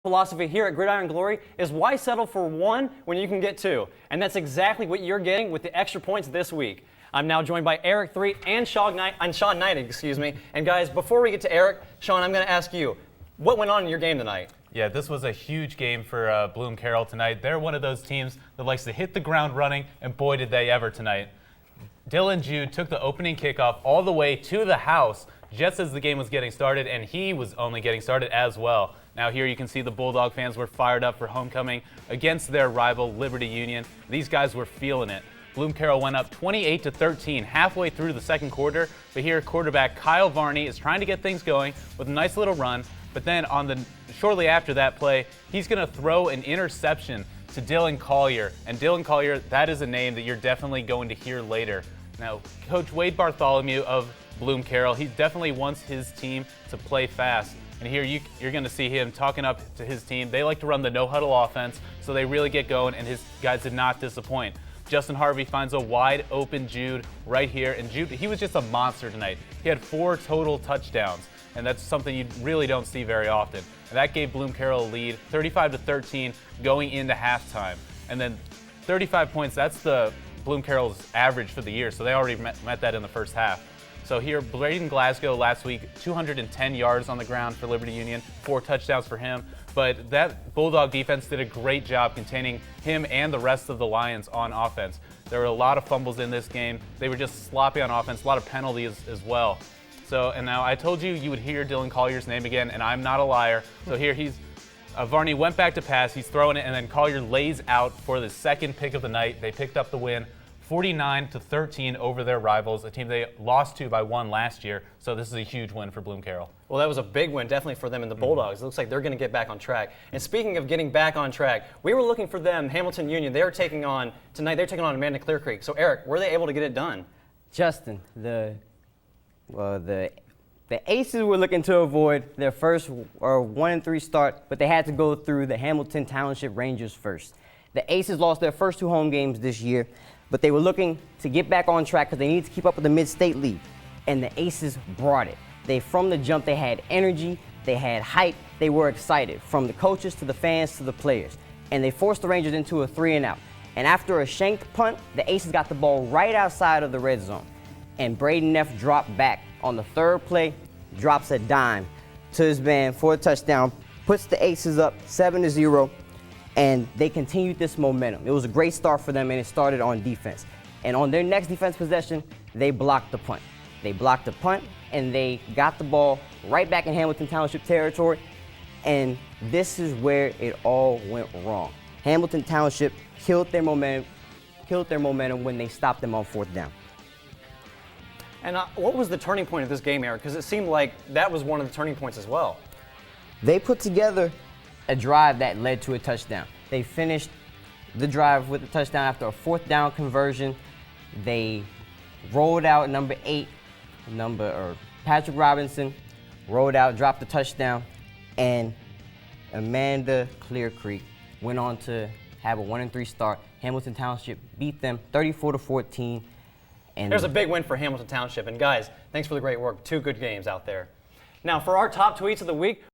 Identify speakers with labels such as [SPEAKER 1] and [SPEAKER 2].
[SPEAKER 1] Philosophy here at Gridiron Glory is why settle for one when you can get two? And that's exactly what you're getting with the extra points this week. I'm now joined by Erik Threet and Sean Neidig, excuse me. And guys, before we get to Erik, Sean, I'm going to ask you, what went on in your game tonight?
[SPEAKER 2] Yeah, this was a huge game for Bloom-Carroll tonight. They're one of those teams that likes to hit the ground running, and boy did they ever tonight. Dylan Jude took the opening kickoff all the way to the house just as the game was getting started, and he was only getting started as well. Now here you can see the Bulldog fans were fired up for homecoming against their rival Liberty Union. These guys were feeling it. Bloom-Carroll went up 28-13 halfway through the second quarter, but here quarterback Kyle Varney is trying to get things going with a nice little run, but then shortly after that play, he's going to throw an interception to Dylan Collier. And Dylan Collier, that is a name that you're definitely going to hear later. Now, Coach Wade Bartholomew of Bloom-Carroll, he definitely wants his team to play fast. And here you're going to see him talking up to his team. They like to run the no-huddle offense, so they really get going, and his guys did not disappoint. Justin Harvey finds a wide-open Jude right here, and Jude, he was just a monster tonight. He had 4 total touchdowns, and that's something you really don't see very often. And that gave Bloom-Carroll a lead, 35-13, going into halftime. And then 35 points, that's the Bloom-Carroll's average for the year, so they already met that in the first half. So here, Braden Glasgow last week, 210 yards on the ground for Liberty Union, 4 touchdowns for him. But that Bulldog defense did a great job containing him and the rest of the Lions on offense. There were a lot of fumbles in this game. They were just sloppy on offense, a lot of penalties as well. So, and now I told you would hear Dylan Collier's name again, and I'm not a liar. So here Varney went back to pass, he's throwing it, and then Collier lays out for the second pick of the night. They picked up the win. 49-13 over their rivals, a team they lost to by 1 last year. So this is a huge win for Bloom-Carroll.
[SPEAKER 1] Well, that was a big win, definitely for them and the Bulldogs. It looks like they're going to get back on track. And speaking of getting back on track, we were looking for them, Hamilton Union. They're taking on Amanda-Clearcreek. So Erik, were they able to get it done?
[SPEAKER 3] Justin, the Aces were looking to avoid their first 1-3 start, but they had to go through the Hamilton Township Rangers first. The Aces lost their first 2 home games this year, but they were looking to get back on track because they need to keep up with the Mid-State League. And the Aces brought it. From the jump, they had energy, they had hype, they were excited, from the coaches to the fans to the players. And they forced the Rangers into a 3-and-out. And after a shanked punt, the Aces got the ball right outside of the red zone. And Braden Neff dropped back on the 3rd play, drops a dime to his man for a touchdown, puts the Aces up 7-0. And they continued this momentum. It was a great start for them, and it started on defense. And on their next defense possession, they blocked the punt. They blocked the punt, and they got the ball right back in Hamilton Township territory. And this is where it all went wrong. Hamilton Township killed their momentum when they stopped them on 4th down.
[SPEAKER 1] And what was the turning point of this game, Erik? Because it seemed like that was one of the turning points as well.
[SPEAKER 3] They put together a drive that led to a touchdown. They finished the drive with a touchdown after a 4th down conversion. They rolled out number 8, Patrick Robinson, rolled out, dropped the touchdown, and Amanda-Clearcreek went on to have a 1-3 start. Hamilton Township beat them 34-14. And
[SPEAKER 1] there's a big win for Hamilton Township. And guys, thanks for the great work. 2 good games out there. Now for our top tweets of the week,